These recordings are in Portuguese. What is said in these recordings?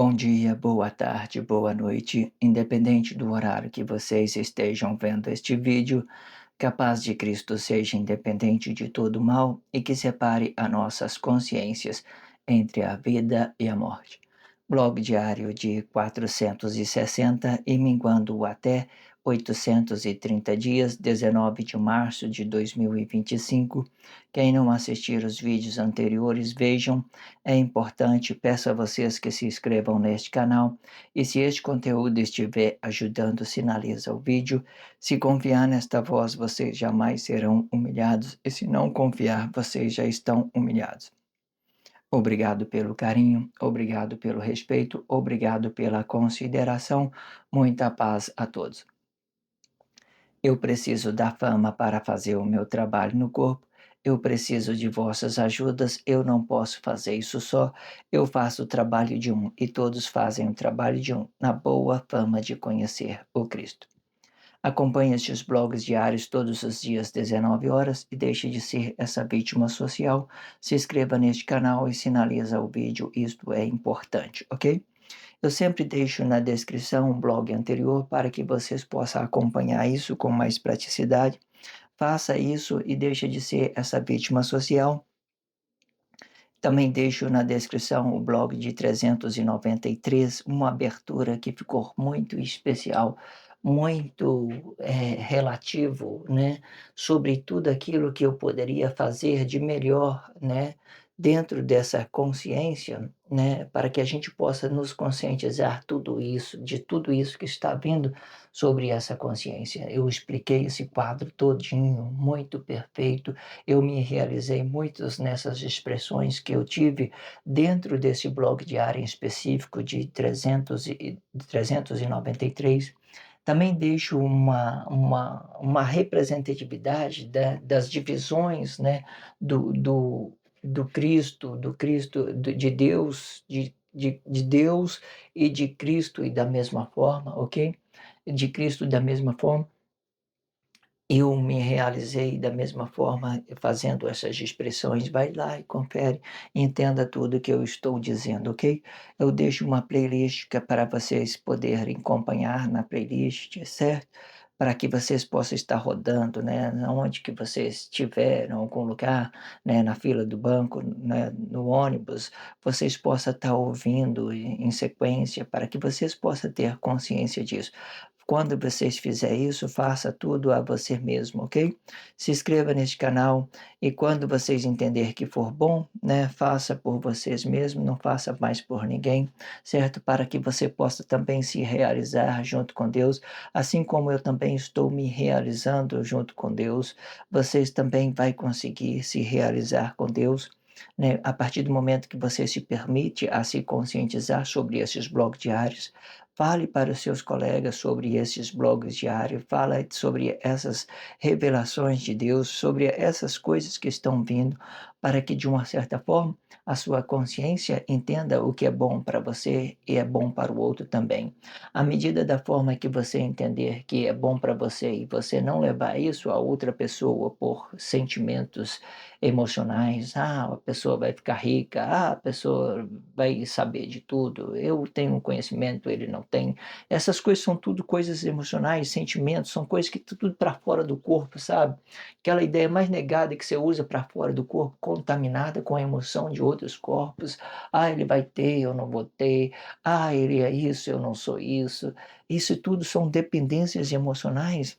Bom dia, boa tarde, boa noite, independente do horário que vocês estejam vendo este vídeo, que a paz de Cristo seja independente de todo mal e que separe as nossas consciências entre a vida e a morte. Blog diário de 460 e minguando até 830 dias, 19 de março de 2025. Quem não assistir os vídeos anteriores, vejam. É importante, peço a vocês que se inscrevam neste canal e se este conteúdo estiver ajudando, sinaliza o vídeo. Se confiar nesta voz, vocês jamais serão humilhados e se não confiar, vocês já estão humilhados. Obrigado pelo carinho, obrigado pelo respeito, obrigado pela consideração. Muita paz a todos. Eu preciso da fama para fazer o meu trabalho no corpo. Eu preciso de vossas ajudas. Eu não posso fazer isso só. Eu faço o trabalho de um e todos fazem o trabalho de um, na boa fama de conhecer o Cristo. Acompanhe estes blogs diários todos os dias, 19 horas, e deixe de ser essa vítima social. Se inscreva neste canal e sinaliza o vídeo. Isto é importante, ok? Eu sempre deixo na descrição um blog anterior para que vocês possam acompanhar isso com mais praticidade. Faça isso e deixe de ser essa vítima social. Também deixo na descrição o blog de 393, uma abertura que ficou muito especial, muito relativo, né, sobre tudo aquilo que eu poderia fazer de melhor, né, dentro dessa consciência, né, para que a gente possa nos conscientizar de tudo isso que está vindo sobre essa consciência. Eu expliquei esse quadro todinho, muito perfeito. Eu me realizei muitas nessas expressões que eu tive dentro desse blog diário em específico de 393. Também deixo uma representatividade das divisões, né, de Deus, de Deus e de Cristo e da mesma forma, ok? De Cristo da mesma forma. Eu me realizei da mesma forma fazendo essas expressões. Vai lá e confere, entenda tudo que eu estou dizendo, ok? Eu deixo uma playlist para vocês poderem acompanhar na playlist, certo? Para que vocês possam estar rodando, né? Onde que vocês estiverem, em algum lugar, né? Na fila do banco, né? No ônibus, vocês possam estar ouvindo em sequência, para que vocês possam ter consciência disso. Quando vocês fizerem isso, faça tudo a você mesmo, ok? Se inscreva neste canal e quando vocês entenderem que for bom, né, faça por vocês mesmos, não faça mais por ninguém, certo? Para que você possa também se realizar junto com Deus, assim como eu também estou me realizando junto com Deus, vocês também vai conseguir se realizar com Deus, né? A partir do momento que você se permite a se conscientizar sobre esses blogs diários, fale para os seus colegas sobre esses blogs diários, fala sobre essas revelações de Deus, sobre essas coisas que estão vindo, para que de uma certa forma a sua consciência entenda o que é bom para você e é bom para o outro também. À medida da forma que você entender que é bom para você e você não levar isso a outra pessoa por sentimentos emocionais, a pessoa vai ficar rica, a pessoa vai saber de tudo, eu tenho um conhecimento, ele não tem. Essas coisas são tudo coisas emocionais, sentimentos, são coisas que tudo para fora do corpo, sabe? Aquela ideia mais negada que você usa para fora do corpo, contaminada com a emoção de outros corpos. Ah, ele vai ter, eu não vou ter. Ah, ele é isso, eu não sou isso. Isso tudo são dependências emocionais.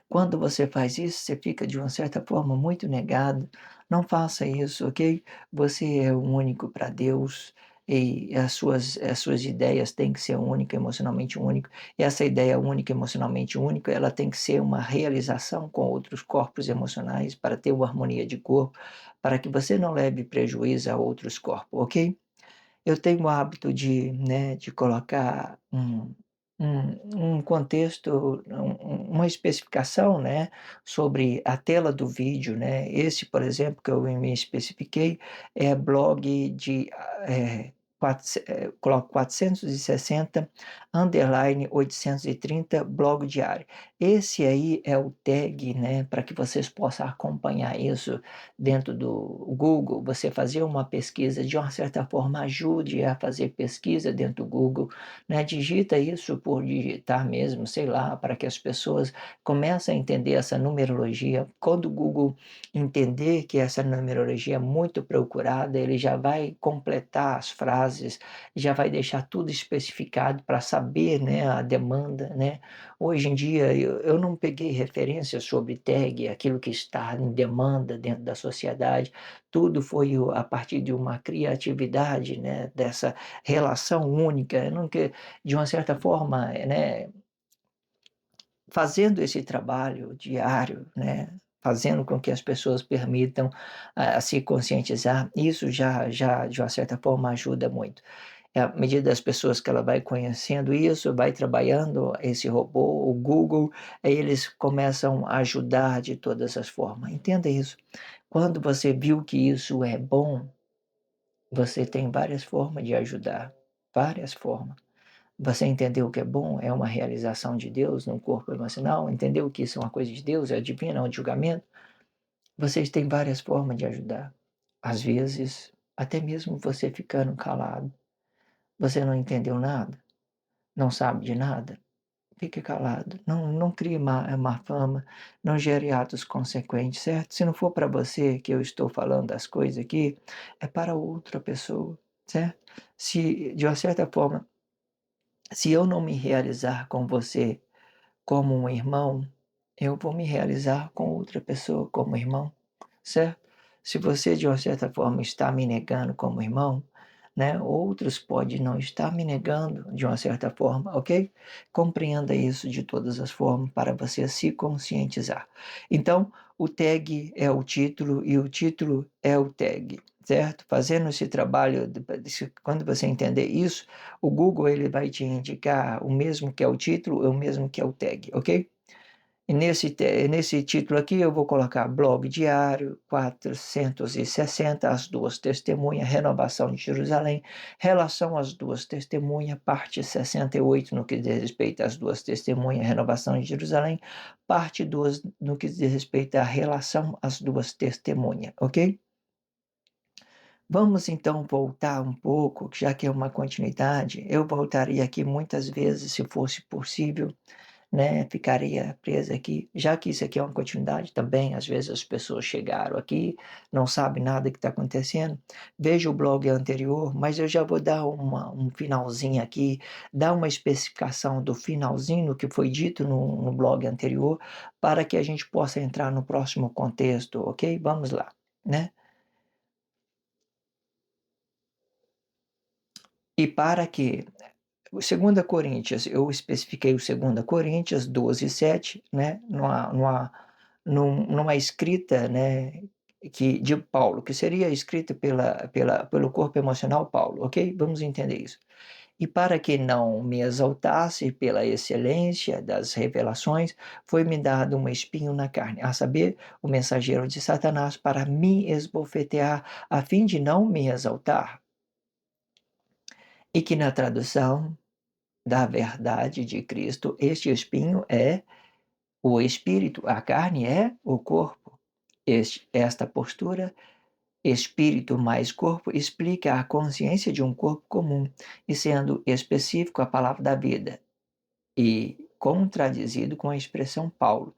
Quando você faz isso, você fica de uma certa forma muito negado. Não faça isso, ok? Você é único para Deus e as suas ideias têm que ser únicas, emocionalmente únicas. E essa ideia única, emocionalmente única, ela tem que ser uma realização com outros corpos emocionais para ter uma harmonia de corpo, para que você não leve prejuízo a outros corpos, ok? Eu tenho o hábito de, né, de colocar um contexto, uma especificação, né, sobre a tela do vídeo, né. Esse, por exemplo, que eu me especifiquei, é blog de, coloco 460 _830 blog diário. Esse aí é o tag, né, para que vocês possam acompanhar isso dentro do Google. Você fazer uma pesquisa, de uma certa forma, ajude a fazer pesquisa dentro do Google, né? Digita isso por digitar mesmo, sei lá, para que as pessoas comecem a entender essa numerologia. Quando o Google entender que essa numerologia é muito procurada, ele já vai completar as frases, já vai deixar tudo especificado para saber, né, a demanda, né? Hoje em dia, eu não peguei referências sobre tag, aquilo que está em demanda dentro da sociedade, tudo foi a partir de uma criatividade, né, dessa relação única, eu não que, de uma certa forma, né, fazendo esse trabalho diário, né, fazendo com que as pessoas permitam se conscientizar, isso já, de uma certa forma, ajuda muito. À medida das pessoas que ela vai conhecendo isso, vai trabalhando esse robô, o Google, aí eles começam a ajudar de todas as formas. Entenda isso. Quando você viu que isso é bom, você tem várias formas de ajudar, várias formas. Você entendeu que é bom, é uma realização de Deus no corpo emocional, entendeu que isso é uma coisa de Deus, é divino, é um julgamento. Vocês têm várias formas de ajudar. Às vezes, até mesmo você ficando calado. Você não entendeu nada? Não sabe de nada? Fique calado. Não crie má fama, não gere atos consequentes, certo? Se não for para você que eu estou falando das coisas aqui, é para outra pessoa, certo? Se, de uma certa forma, se eu não me realizar com você como um irmão, eu vou me realizar com outra pessoa como irmão, certo? Se você, de uma certa forma, está me negando como irmão, né, outros podem não estar me negando de uma certa forma, ok? Compreenda isso de todas as formas para você se conscientizar. Então, o tag é o título e o título é o tag, certo? Fazendo esse trabalho, quando você entender isso, o Google ele vai te indicar o mesmo que é o título, o mesmo que é o tag, ok? E nesse título aqui eu vou colocar blog diário 460, as duas testemunhas, renovação de Jerusalém, relação às duas testemunhas, parte 68 no que diz respeito às duas testemunhas, renovação de Jerusalém, parte 2 no que diz respeito à relação às duas testemunhas, ok? Vamos então voltar um pouco, já que é uma continuidade, eu voltaria aqui muitas vezes, se fosse possível, né, ficaria presa aqui, já que isso aqui é uma continuidade também, às vezes as pessoas chegaram aqui, não sabem nada que está acontecendo, veja o blog anterior, mas eu já vou dar um finalzinho aqui, dar uma especificação do finalzinho que foi dito no blog anterior, para que a gente possa entrar no próximo contexto, ok? Vamos lá, né? E para que o 2 Coríntios, eu especifiquei o 2 Coríntios 12:7, né, numa escrita, né, de Paulo, que seria escrita pelo corpo emocional Paulo, ok? Vamos entender isso. E para que não me exaltasse pela excelência das revelações, foi-me dado um espinho na carne, a saber, o mensageiro de Satanás, para me esbofetear, a fim de não me exaltar. E que na tradução da verdade de Cristo, este espinho é o espírito, a carne é o corpo. Esta postura, espírito mais corpo, explica a consciência de um corpo comum, e sendo específico a palavra da vida, e contradizido com a expressão Paulo,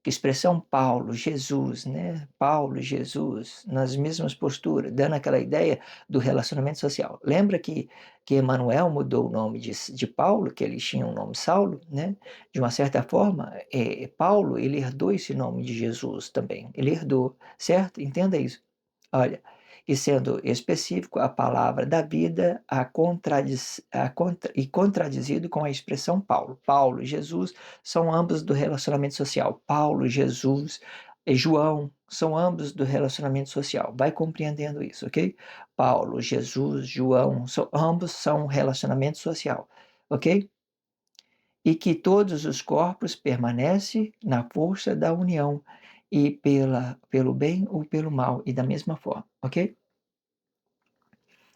expressão Paulo, Jesus, né? Paulo, Jesus, nas mesmas posturas, dando aquela ideia do relacionamento social. Lembra que Emanuel mudou o nome de Paulo, que ele tinha o nome Saulo, né? De uma certa forma, Paulo, ele herdou esse nome de Jesus também. Ele herdou, certo? Entenda isso. Olha, e sendo específico, a palavra da vida e contradizido com a expressão Paulo. Paulo e Jesus são ambos do relacionamento social. Paulo, Jesus e João são ambos do relacionamento social. Vai compreendendo isso, ok? Paulo, Jesus, João, ambos são relacionamento social, ok? E que todos os corpos permanecem na força da união e pelo bem ou pelo mal, e da mesma forma, ok?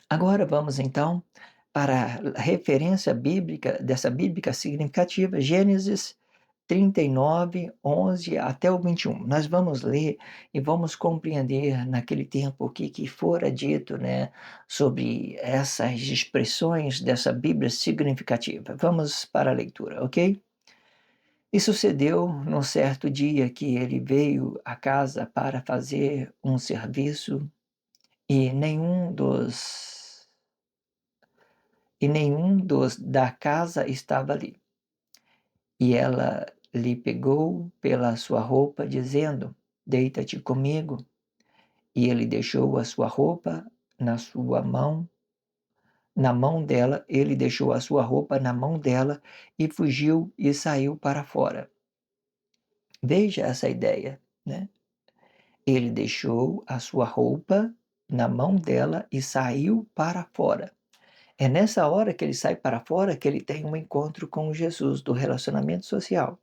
Agora vamos então para a referência bíblica, dessa bíblica significativa, Gênesis 39, 11 até o 21. Nós vamos ler e vamos compreender naquele tempo o que fora dito, né, sobre essas expressões dessa Bíblia significativa. Vamos para a leitura, ok? E sucedeu num certo dia que ele veio à casa para fazer um serviço e nenhum dos da casa estava ali. E ela lhe pegou pela sua roupa, dizendo: Deita-te comigo. E ele deixou a sua roupa na mão dela, ele deixou a sua roupa na mão dela e fugiu e saiu para fora. Veja essa ideia, né? Ele deixou a sua roupa na mão dela e saiu para fora. É nessa hora que ele sai para fora que ele tem um encontro com Jesus, do relacionamento social.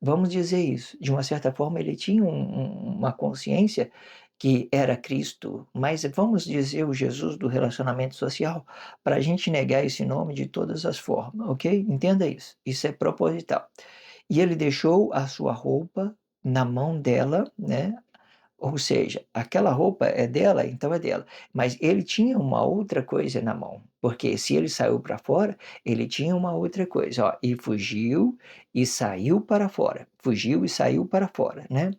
Vamos dizer isso. De uma certa forma, ele tinha uma consciência que era Cristo, mas vamos dizer o Jesus do relacionamento social para a gente negar esse nome de todas as formas, ok? Entenda isso. Isso é proposital. E ele deixou a sua roupa na mão dela, né? Ou seja, aquela roupa é dela, então é dela. Mas ele tinha uma outra coisa na mão, porque se ele saiu para fora, ele tinha uma outra coisa, ó, e fugiu e saiu para fora. Fugiu e saiu para fora, né?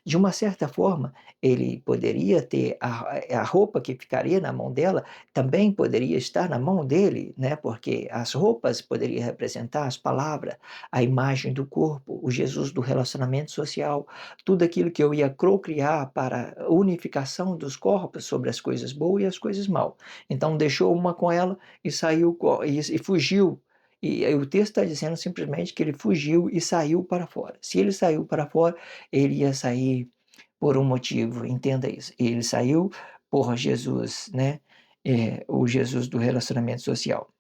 De uma certa forma, ele poderia ter a roupa que ficaria na mão dela, também poderia estar na mão dele, né? Porque as roupas poderiam representar as palavras, a imagem do corpo, o Jesus do relacionamento social, tudo aquilo que eu ia procriar para a unificação dos corpos sobre as coisas boas e as coisas mal. Então deixou uma com ela e saiu e fugiu. E o texto está dizendo simplesmente que ele fugiu e saiu para fora. Se ele saiu para fora, ele ia sair por um motivo, entenda isso. Ele saiu por Jesus, né? O Jesus do relacionamento social.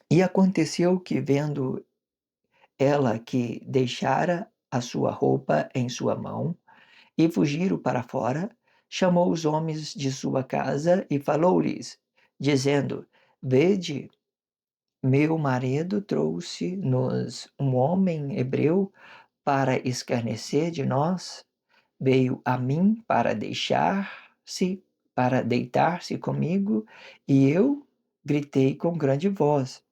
E aconteceu que, vendo ela que deixara a sua roupa em sua mão, e fugiram para fora, chamou os homens de sua casa e falou-lhes, dizendo: Vede, meu marido trouxe-nos um homem hebreu para escarnecer de nós, veio a mim para deitar-se comigo, e eu gritei com grande voz.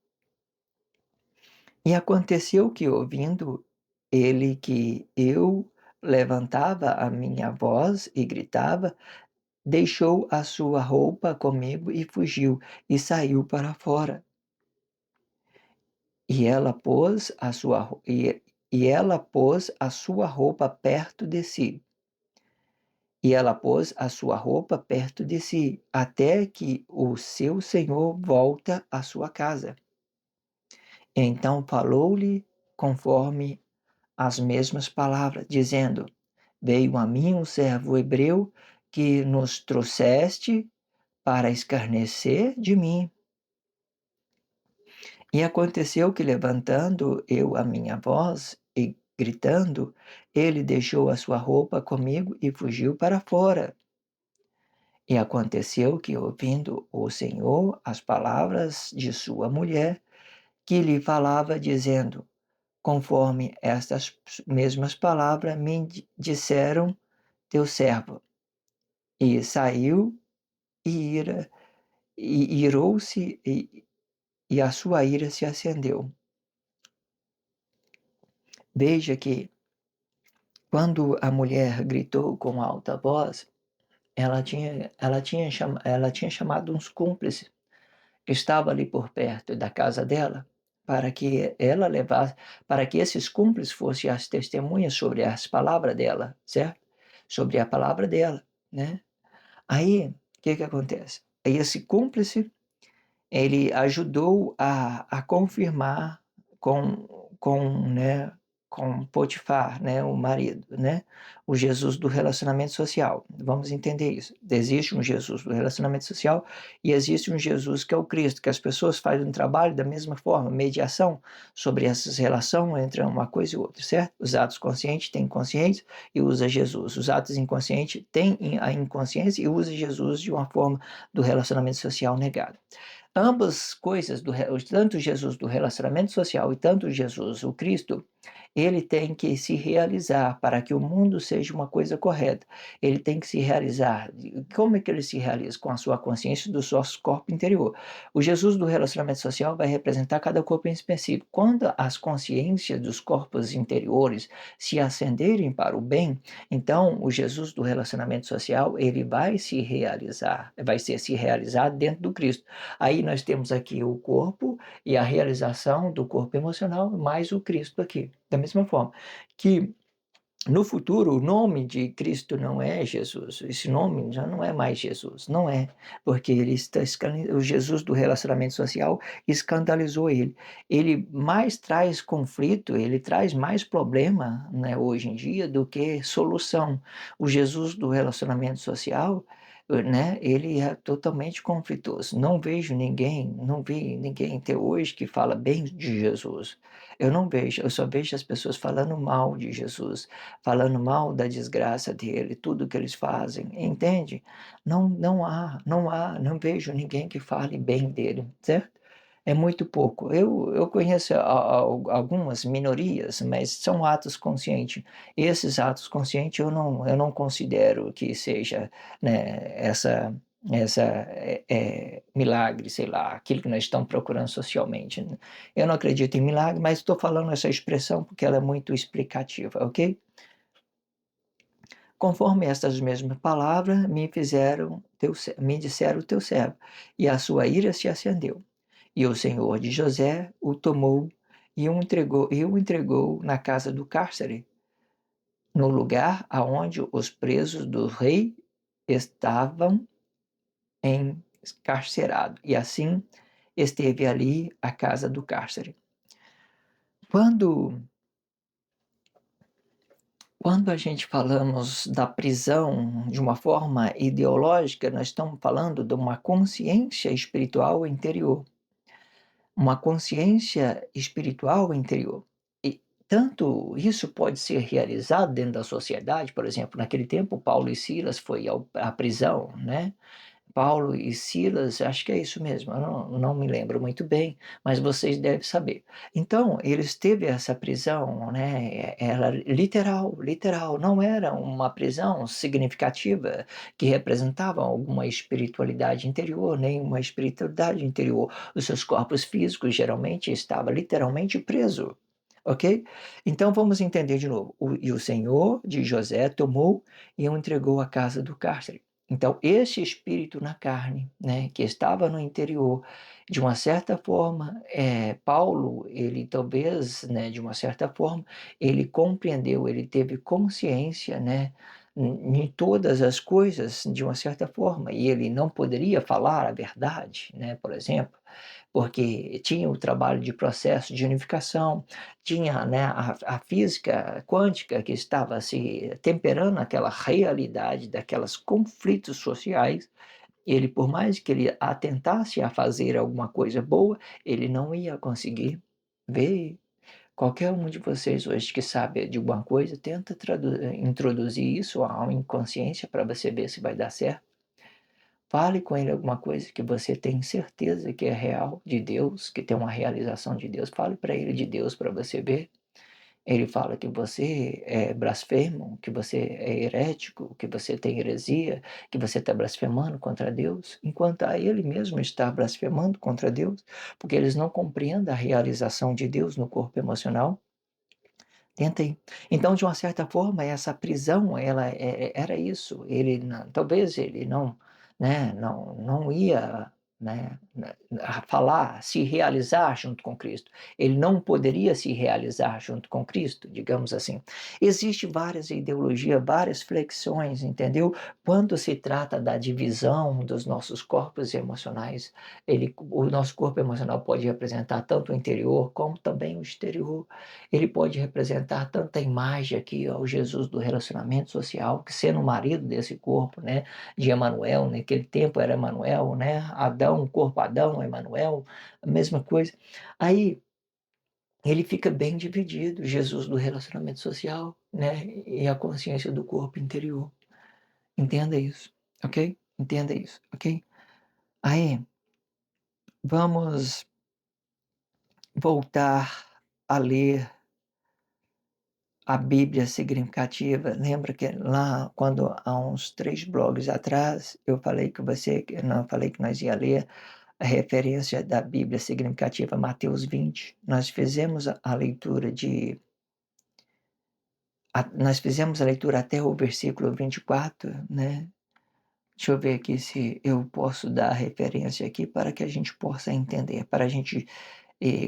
E aconteceu que, ouvindo ele que eu levantava a minha voz e gritava, deixou a sua roupa comigo e fugiu, e saiu para fora. E ela pôs a sua roupa perto de si. E ela pôs a sua roupa perto de si, até que o seu senhor volta à sua casa. Então falou-lhe conforme as mesmas palavras, dizendo: Veio a mim um servo hebreu que nos trouxeste para escarnecer de mim. E aconteceu que, levantando eu a minha voz e gritando, ele deixou a sua roupa comigo e fugiu para fora. E aconteceu que, ouvindo o Senhor as palavras de sua mulher, que lhe falava, dizendo: Conforme estas mesmas palavras me disseram teu servo. E saiu e irou-se, e a sua ira se acendeu. Veja que, quando a mulher gritou com alta voz, ela tinha chamado uns cúmplices que estavam ali por perto da casa dela, para que ela levasse, para que esses cúmplices fossem as testemunhas sobre as palavras dela, certo? Sobre a palavra dela, né? Aí, o que acontece? Aí esse cúmplice, ele ajudou a confirmar né, com Potifar, né, o marido, né, o Jesus do relacionamento social. Vamos entender isso. Existe um Jesus do relacionamento social e existe um Jesus que é o Cristo, que as pessoas fazem um trabalho da mesma forma, mediação sobre essas relações entre uma coisa e outra, certo? Os atos conscientes têm consciência e usa Jesus. Os atos inconscientes têm a inconsciência e usa Jesus de uma forma do relacionamento social negado. Ambas coisas, tanto Jesus do relacionamento social e tanto Jesus, o Cristo, Ele tem que se realizar para que o mundo seja uma coisa correta. Ele tem que se realizar. Como é que ele se realiza? Com a sua consciência do nosso corpo interior. O Jesus do relacionamento social vai representar cada corpo em específico. Quando as consciências dos corpos interiores se acenderem para o bem, então o Jesus do relacionamento social, ele vai se realizar, vai ser se realizar dentro do Cristo. Aí nós temos aqui o corpo e a realização do corpo emocional, mais o Cristo aqui. Da mesma forma que no futuro o nome de Cristo não é Jesus, esse nome já não é mais Jesus, não é, porque ele está o Jesus do relacionamento social escandalizou ele. Ele mais traz conflito, ele traz mais problema, né, hoje em dia do que solução. O Jesus do relacionamento social, né, ele é totalmente conflituoso. Não vi ninguém até hoje que fala bem de Jesus. Eu não vejo, eu só vejo as pessoas falando mal de Jesus, falando mal da desgraça dele, tudo que eles fazem, entende? Não vejo ninguém que fale bem dele, certo? É muito pouco. Eu conheço algumas minorias, mas são atos conscientes. Esses atos conscientes eu não considero que seja, né, milagre, sei lá, aquilo que nós estamos procurando socialmente, né? Eu não acredito em milagre, mas estou falando essa expressão porque ela é muito explicativa, ok? Conforme estas mesmas palavras me disseram teu servo, e a sua ira se acendeu. E o Senhor de José o tomou e o entregou na casa do cárcere, no lugar aonde os presos do rei estavam encarcerados. E assim esteve ali a casa do cárcere. Quando Quando a gente falamos da prisão de uma forma ideológica, nós estamos falando de uma consciência espiritual interior. Uma consciência espiritual interior. E tanto isso pode ser realizado dentro da sociedade, por exemplo, naquele tempo Paulo e Silas foi à prisão, né? Paulo e Silas, acho que é isso mesmo, eu não me lembro muito bem, mas vocês devem saber. Então, eles teve essa prisão, né, era literal, literal, não era uma prisão significativa que representava alguma espiritualidade interior, nem uma espiritualidade interior. Os seus corpos físicos geralmente estavam literalmente presos. Ok? Então vamos entender de novo. E o Senhor de José tomou e o entregou à casa do cárcere. Então, esse espírito na carne, né, que estava no interior, de uma certa forma, Paulo, ele talvez, né, de uma certa forma, ele compreendeu, ele teve consciência, né, em todas as coisas, de uma certa forma, e ele não poderia falar a verdade, né, por exemplo, porque tinha o trabalho de processo de unificação, tinha, né, a física quântica que estava se temperando aquela realidade daquelas conflitos sociais. Ele, por mais que ele atentasse a fazer alguma coisa boa, ele não ia conseguir ver. Qualquer um de vocês hoje que sabe de alguma coisa, tenta introduzir isso à inconsciência para você ver se vai dar certo. Fale com ele alguma coisa que você tem certeza que é real de Deus, que tem uma realização de Deus. Fale para ele de Deus para você ver. Ele fala que você é blasfemo, que você é herético, que você tem heresia, que você está blasfemando contra Deus, enquanto a ele mesmo está blasfemando contra Deus, porque eles não compreendem a realização de Deus no corpo emocional. Tentem. Então, de uma certa forma, essa prisão, ela era isso. Ele talvez ele não, né, não ia, né, a falar, se realizar junto com Cristo. Ele não poderia se realizar junto com Cristo, digamos assim. Existem várias ideologias, várias flexões, entendeu? Quando se trata da divisão dos nossos corpos emocionais, o nosso corpo emocional pode representar tanto o interior como também o exterior. Ele pode representar tanta imagem aqui, ó, o Jesus do relacionamento social, que sendo o marido desse corpo, né, de Emanuel, naquele tempo era Emanuel, né, Adão, corpo Adão, Emanuel, a mesma coisa. Aí ele fica bem dividido, Jesus do relacionamento social, né, e a consciência do corpo interior. Entenda isso, ok? Entenda isso, ok? Aí, vamos voltar a ler a Bíblia significativa. Lembra que lá, quando há uns 3 blogs atrás, eu falei não, falei que nós ia ler a referência da Bíblia significativa, Mateus 20. Nós fizemos a leitura até o versículo 24, né? Deixa eu ver aqui se eu posso dar a referência aqui para que a gente possa entender, para a gente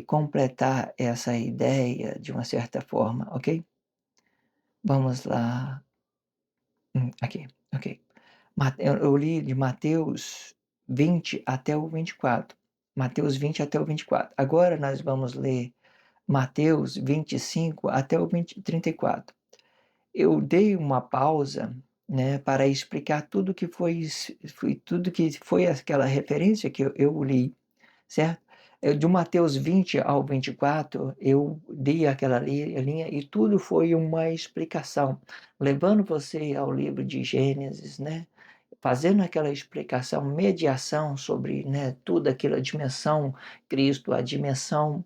completar essa ideia de uma certa forma, ok? Vamos lá. Aqui, ok. Eu li de Mateus 20 até o 24. Mateus 20 até o 24. Agora nós vamos ler Mateus 25 até o 34. Eu dei uma pausa, né, para explicar tudo que foi aquela referência que eu li, certo? De Mateus 20 ao 24, eu dei aquela linha e tudo foi uma explicação, levando você ao livro de Gênesis, né? Fazendo aquela explicação, mediação sobre, né, toda aquela dimensão Cristo, a dimensão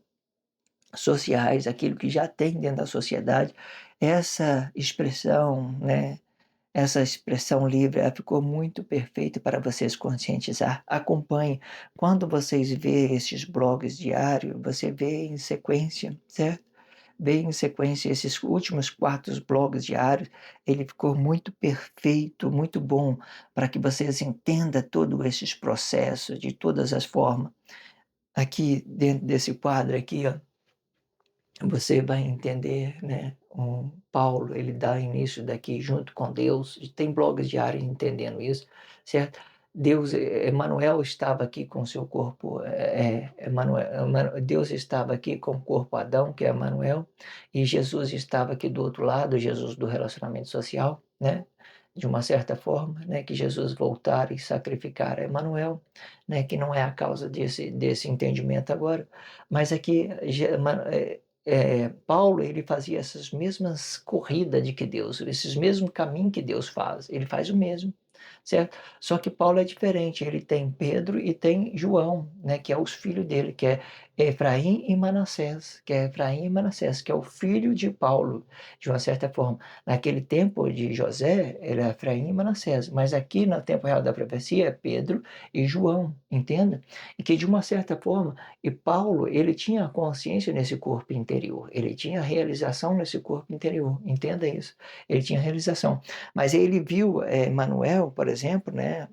sociais, aquilo que já tem dentro da sociedade, essa expressão, né, essa expressão livre, ela ficou muito perfeita para vocês conscientizar. Acompanhe. Quando vocês vê esses blogs diários, você vê em sequência, certo? Vê em sequência esses últimos 4 blogs diários, ele ficou muito perfeito, muito bom, para que vocês entendam todos esses processos, de todas as formas. Aqui, dentro desse quadro aqui, ó, você vai entender, né, Paulo, ele dá início daqui junto com Deus, e tem blogs diários entendendo isso, certo? Deus, Emanuel estava aqui com seu corpo, Deus estava aqui com o corpo Adão, que é Emanuel, e Jesus estava aqui do outro lado, Jesus do relacionamento social, né? De uma certa forma, né, que Jesus voltar e sacrificar Emanuel, né, que não é a causa desse entendimento agora, mas aqui Paulo, ele fazia essas mesmas corridas de que Deus, esses mesmos caminhos que Deus faz, ele faz o mesmo, certo? Só que Paulo é diferente, ele tem Pedro e tem João, né, que é os filhos dele, que é Efraim e Manassés, que é o filho de Paulo, de uma certa forma. Naquele tempo de José, era Efraim e Manassés, mas aqui no tempo real da profecia é Pedro e João, entenda? E que de uma certa forma, e Paulo, ele tinha consciência nesse corpo interior, ele tinha realização nesse corpo interior, entenda isso, ele tinha realização. Mas ele viu Manuel, por exemplo, né,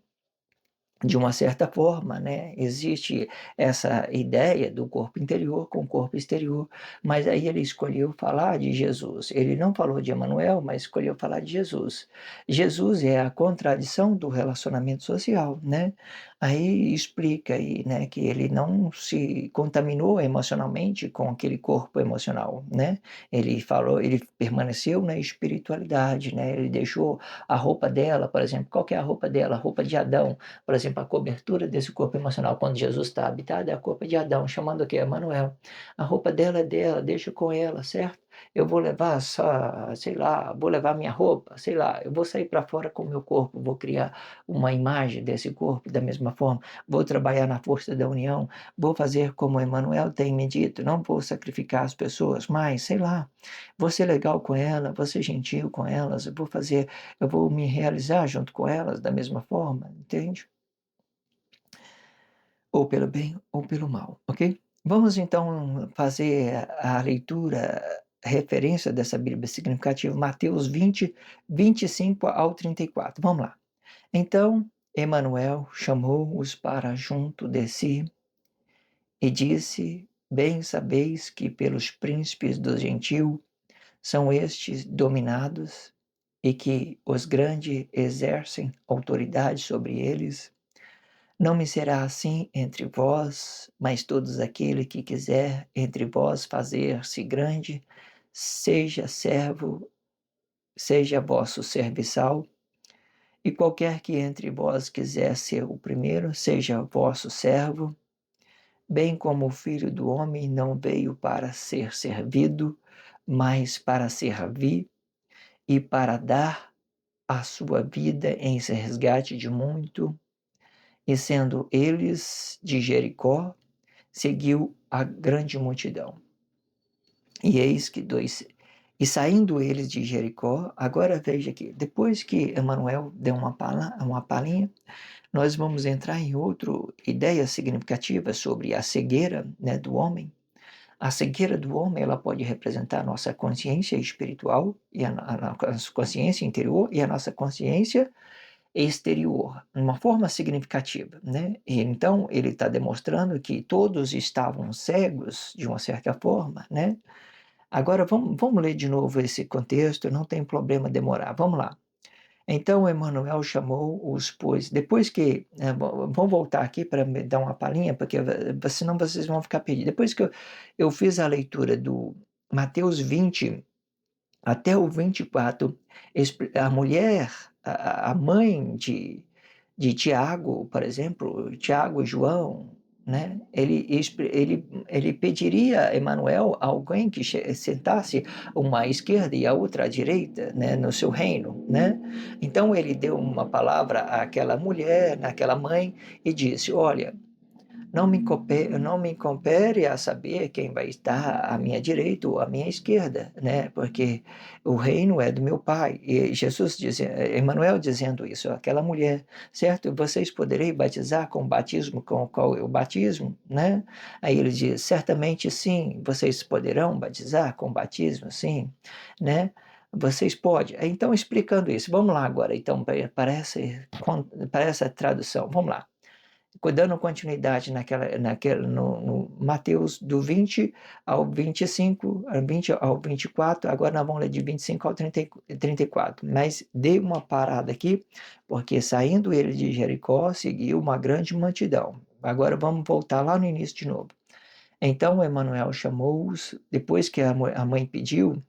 de uma certa forma, né? Existe essa ideia do corpo interior com o corpo exterior, mas aí ele escolheu falar de Jesus. Ele não falou de Emanuel, mas escolheu falar de Jesus. Jesus é a contradição do relacionamento social, né? Aí explica aí, né, que ele não se contaminou emocionalmente com aquele corpo emocional, né? Ele falou, ele permaneceu na espiritualidade, né? Ele deixou a roupa dela, por exemplo, qual que é a roupa dela? A roupa de Adão, por exemplo, a cobertura desse corpo emocional, quando Jesus está habitado, é a roupa de Adão, chamando o quê? Emanuel. A roupa dela é dela, deixa com ela, certo? Eu vou levar só, sei lá, vou levar minha roupa, sei lá, eu vou sair para fora com o meu corpo, vou criar uma imagem desse corpo da mesma forma, vou trabalhar na força da união, vou fazer como Emanuel tem me dito, não vou sacrificar as pessoas, mas, sei lá, vou ser legal com ela, vou ser gentil com elas, eu vou me realizar junto com elas da mesma forma, entende? Ou pelo bem ou pelo mal, ok? Vamos então fazer a leitura, a referência dessa Bíblia significativa, Mateus 20, 25 ao 34. Vamos lá. Então, Emanuel chamou-os para junto de si e disse: Bem sabeis que pelos príncipes dos gentios são estes dominados e que os grandes exercem autoridade sobre eles. Não me será assim entre vós, mas todos aquele que quiser entre vós fazer-se grande, seja servo, seja vosso serviçal, e qualquer que entre vós quiser ser o primeiro, seja vosso servo, bem como o Filho do Homem não veio para ser servido, mas para servir e para dar a sua vida em resgate de muito. E sendo eles de Jericó, seguiu a grande multidão. E eis que E saindo eles de Jericó, agora veja aqui, depois que Emanuel deu uma palhinha, nós vamos entrar em outra ideia significativa sobre a cegueira, né, do homem. A cegueira do homem, ela pode representar a nossa consciência espiritual, e a nossa consciência interior e a nossa consciência exterior, de uma forma significativa, né? E então ele está demonstrando que todos estavam cegos de uma certa forma, né? Agora vamos ler de novo esse contexto, não tem problema demorar, vamos lá. Então Emanuel chamou-os, pois, depois que, vamos voltar aqui para me dar uma palhinha, porque senão vocês vão ficar perdidos. Depois que eu fiz a leitura do Mateus 20 até o 24, a mulher, a mãe de Tiago, por exemplo, Tiago e João, né? Ele pediria a Emanuel alguém que sentasse uma à esquerda e a outra à direita, né, no seu reino, né? Então ele deu uma palavra àquela mulher, àquela mãe, e disse: Olha, não me compere a saber quem vai estar à minha direita ou à minha esquerda, né? Porque o reino é do meu Pai. E Jesus Emmanuel dizendo isso, aquela mulher, certo? Vocês poderei batizar com o batismo com o qual eu batismo, né? Aí ele diz, certamente sim, vocês poderão batizar com o batismo, sim, né? Vocês podem. Então, explicando isso, vamos lá agora, então, para essa tradução, vamos lá. Dando continuidade no Mateus do 20 ao 25, 20 ao 24, agora nós vamos ler de 25 ao 34. Mas dê uma parada aqui, porque saindo ele de Jericó, seguiu uma grande multidão. Agora vamos voltar lá no início de novo. Então Emanuel chamou-os, depois que a mãe pediu,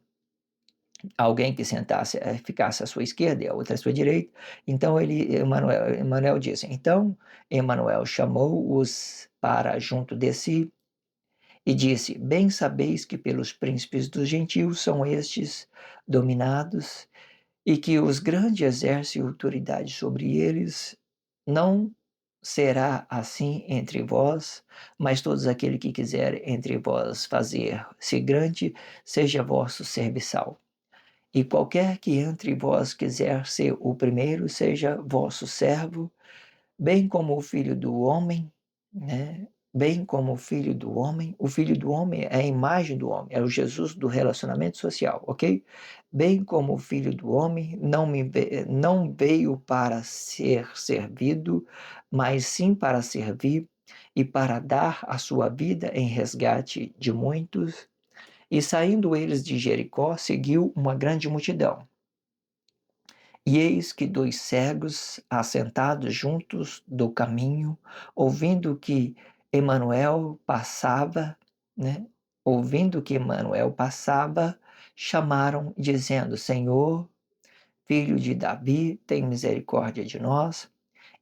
alguém que sentasse, ficasse à sua esquerda e a outra à sua direita. Então Emanuel disse, então Emanuel chamou-os para junto de si e disse, bem sabeis que pelos príncipes dos gentios são estes dominados e que os grandes exercem autoridade sobre eles. Não será assim entre vós, mas todos aquele que quiser entre vós fazer-se grande, seja vosso serviçal. E qualquer que entre vós quiser ser o primeiro, seja vosso servo, bem como o filho do homem, né? Bem como o filho do homem é a imagem do homem, é o Jesus do relacionamento social, ok? Bem como o filho do homem não veio para ser servido, mas sim para servir e para dar a sua vida em resgate de muitos. E saindo eles de Jericó, seguiu uma grande multidão. E eis que dois cegos, assentados juntos do caminho, ouvindo que Emanuel passava, né? Ouvindo que Emanuel passava, chamaram, dizendo: Senhor, filho de Davi, tem misericórdia de nós.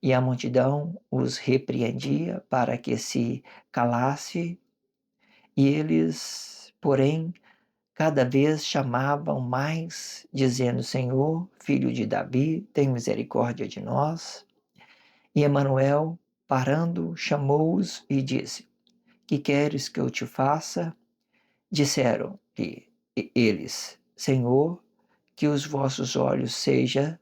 E a multidão os repreendia para que se calasse, e eles, porém, cada vez chamavam mais, dizendo: Senhor, filho de Davi, tem misericórdia de nós. E Emanuel, parando, chamou-os e disse: Que queres que eu te faça? Disseram-lhe eles: Senhor, que os vossos olhos seja,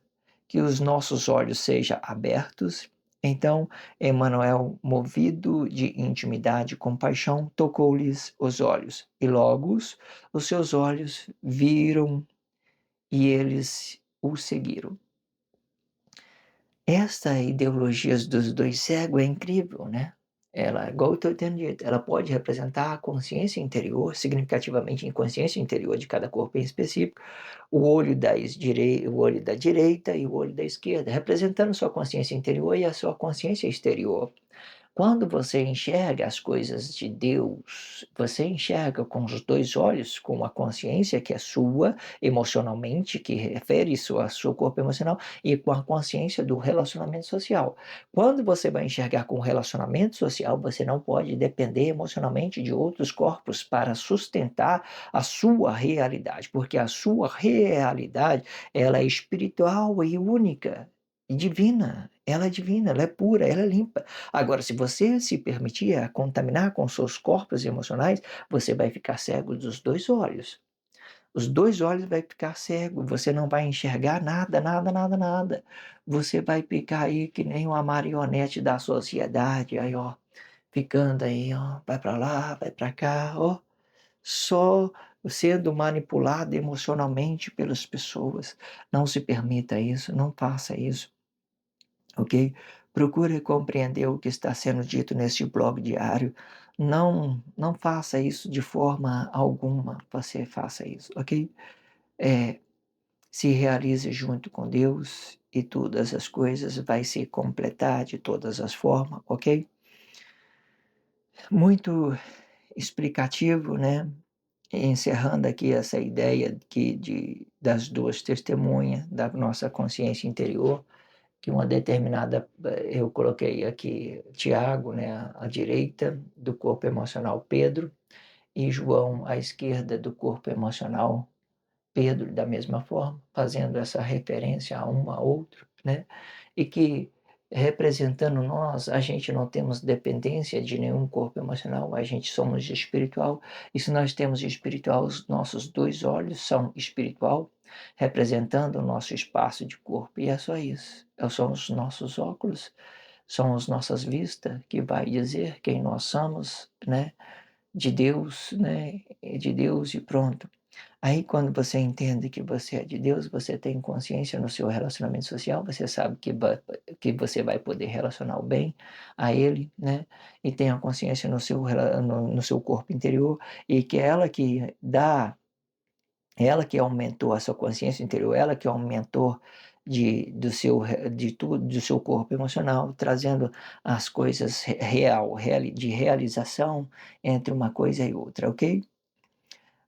que os nossos olhos sejam abertos. Então Emanuel, movido de intimidade e compaixão, tocou-lhes os olhos, e logo os seus olhos viram e eles o seguiram. Esta ideologia dos dois cegos é incrível, né? Ela, igual eu estou tendo dito, ela pode representar a consciência interior, significativamente a consciência interior de cada corpo em específico, o olho o olho da direita e o olho da esquerda, representando sua consciência interior e a sua consciência exterior. Quando você enxerga as coisas de Deus, você enxerga com os dois olhos, com a consciência que é sua, emocionalmente, que refere isso ao seu corpo emocional, e com a consciência do relacionamento social. Quando você vai enxergar com o relacionamento social, você não pode depender emocionalmente de outros corpos para sustentar a sua realidade, porque a sua realidade, ela é espiritual e única. E divina, ela é pura, ela é limpa. Agora, se você se permitir contaminar com seus corpos emocionais, você vai ficar cego dos dois olhos. Os 2 olhos vai ficar cego, você não vai enxergar nada, nada, nada, nada. Você vai ficar aí que nem uma marionete da sociedade, aí ó, ficando aí ó, vai para lá, vai para cá, ó, só sendo manipulado emocionalmente pelas pessoas. Não se permita isso, não faça isso, ok? Procure compreender o que está sendo dito neste blog diário. Não faça isso de forma alguma, você faça isso, ok? É, se realize junto com Deus e todas as coisas vai se completar de todas as formas, ok? Muito explicativo, né? Encerrando aqui essa ideia das duas testemunhas da nossa consciência interior, que uma determinada, eu coloquei aqui Tiago, né, à direita do corpo emocional Pedro, e João à esquerda do corpo emocional Pedro, da mesma forma, fazendo essa referência a um a outro, né? E que representando nós, a gente não temos dependência de nenhum corpo emocional, a gente somos espiritual, e se nós temos espiritual, os nossos 2 olhos são espiritual, representando o nosso espaço de corpo, e é só isso. São os nossos óculos, são as nossas vistas que vai dizer quem nós somos, né? De Deus e pronto. Aí, quando você entende que você é de Deus, você tem consciência no seu relacionamento social, você sabe que você vai poder relacionar bem a Ele, né? E tem a consciência no seu corpo interior, e que é ela que aumentou a sua consciência interior, ela que aumentou do seu corpo emocional, trazendo as coisas de realização entre uma coisa e outra, ok?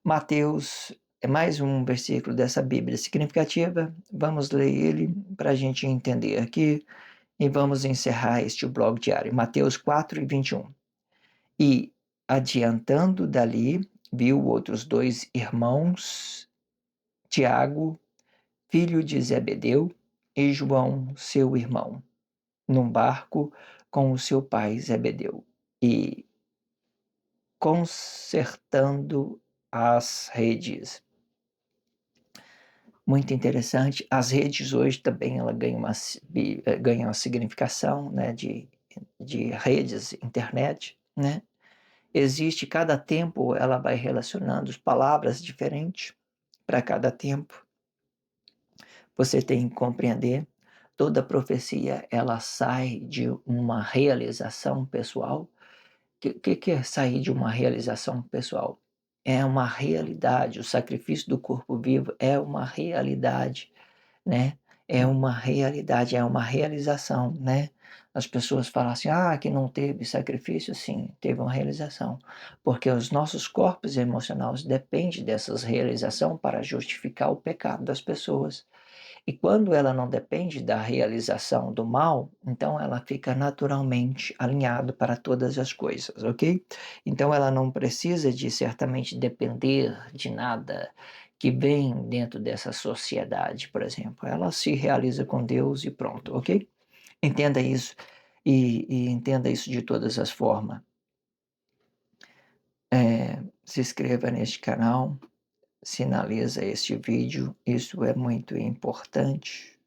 Mateus é mais um versículo dessa Bíblia significativa. Vamos ler ele para a gente entender aqui e vamos encerrar este blog diário. Mateus 4:21. E adiantando dali, viu outros 2 irmãos, Tiago, filho de Zebedeu, e João, seu irmão, num barco com o seu pai Zebedeu, e consertando as redes. Muito interessante. As redes hoje também ela ganham uma significação, né, de redes, internet, né? Existe cada tempo, ela vai relacionando palavras diferentes para cada tempo. Você tem que compreender, toda profecia ela sai de uma realização pessoal. Que é sair de uma realização pessoal? É uma realidade, o sacrifício do corpo vivo é uma realidade, né? É uma realidade, é uma realização, né? As pessoas falam assim, que não teve sacrifício, sim, teve uma realização, porque os nossos corpos emocionais dependem dessas realizações para justificar o pecado das pessoas. E quando ela não depende da realização do mal, então ela fica naturalmente alinhada para todas as coisas, ok? Então ela não precisa de certamente depender de nada que vem dentro dessa sociedade, por exemplo. Ela se realiza com Deus e pronto, ok? Entenda isso e entenda isso de todas as formas. Se inscreva neste canal, sinaliza este vídeo, isso é muito importante.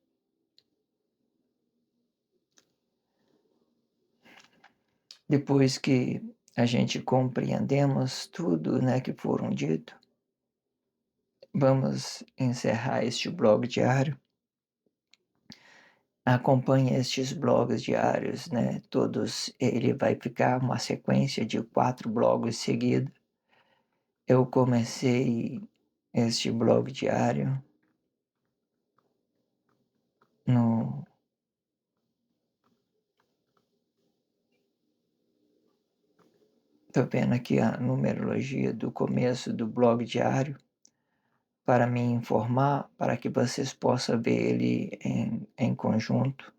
Depois que a gente compreendemos tudo, né, que foram dito, vamos encerrar este blog diário. Acompanhe estes blogs diários, né? Todos, ele vai ficar uma sequência de 4 blogs seguidos. Eu comecei este blog diário no Tô vendo aqui a numerologia do começo do blog diário para me informar, para que vocês possam ver ele em conjunto.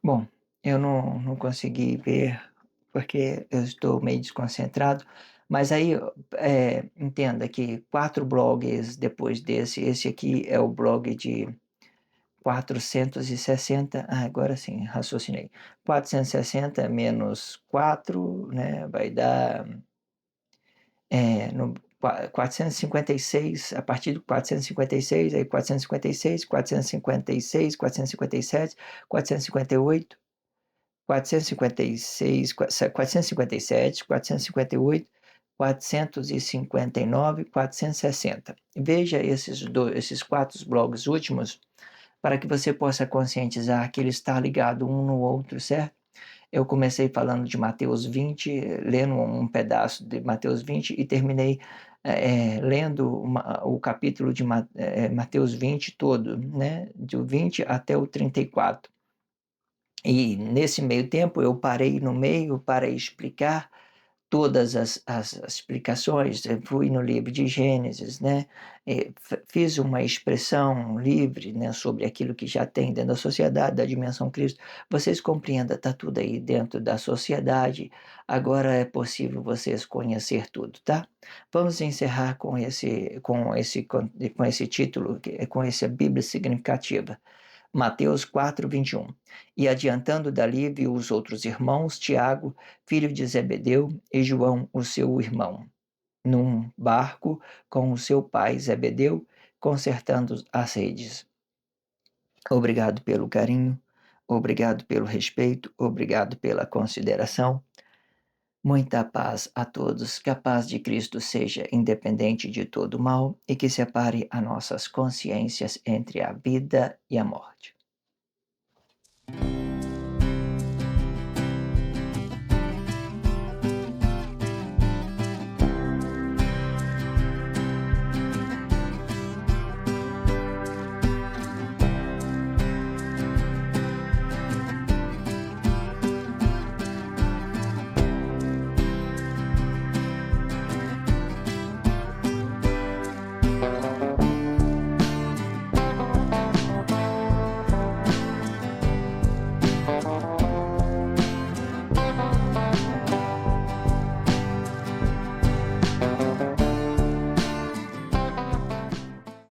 Bom, eu não consegui ver porque eu estou meio desconcentrado, Mas aí, entenda que 4 blogs depois desse, esse aqui é o blog de 460, agora sim, raciocinei. 460 menos 4, né, vai dar, no 456, a partir do 456, aí 456, 456, 457, 458, 456, 457, 458, 459, 460. Veja esses 4 blogs últimos para que você possa conscientizar que ele está ligado um no outro, certo? Eu comecei falando de Mateus 20, lendo um pedaço de Mateus 20 e terminei lendo o capítulo de Mateus 20 todo, né? Do 20 até o 34. E nesse meio tempo eu parei no meio para explicar todas as explicações. Eu fui no livro de Gênesis, né? Fiz uma expressão livre, né, sobre aquilo que já tem dentro da sociedade, da dimensão Cristo. Vocês compreendam, está tudo aí dentro da sociedade. Agora é possível vocês conhecer tudo, tá? Vamos encerrar com esse título, com essa Bíblia significativa. Mateus 4:21. E adiantando dali, viu os outros irmãos, Tiago, filho de Zebedeu, e João, o seu irmão, num barco com o seu pai Zebedeu, consertando as redes. Obrigado pelo carinho, obrigado pelo respeito, obrigado pela consideração. Muita paz a todos, que a paz de Cristo seja independente de todo mal e que separe as nossas consciências entre a vida e a morte.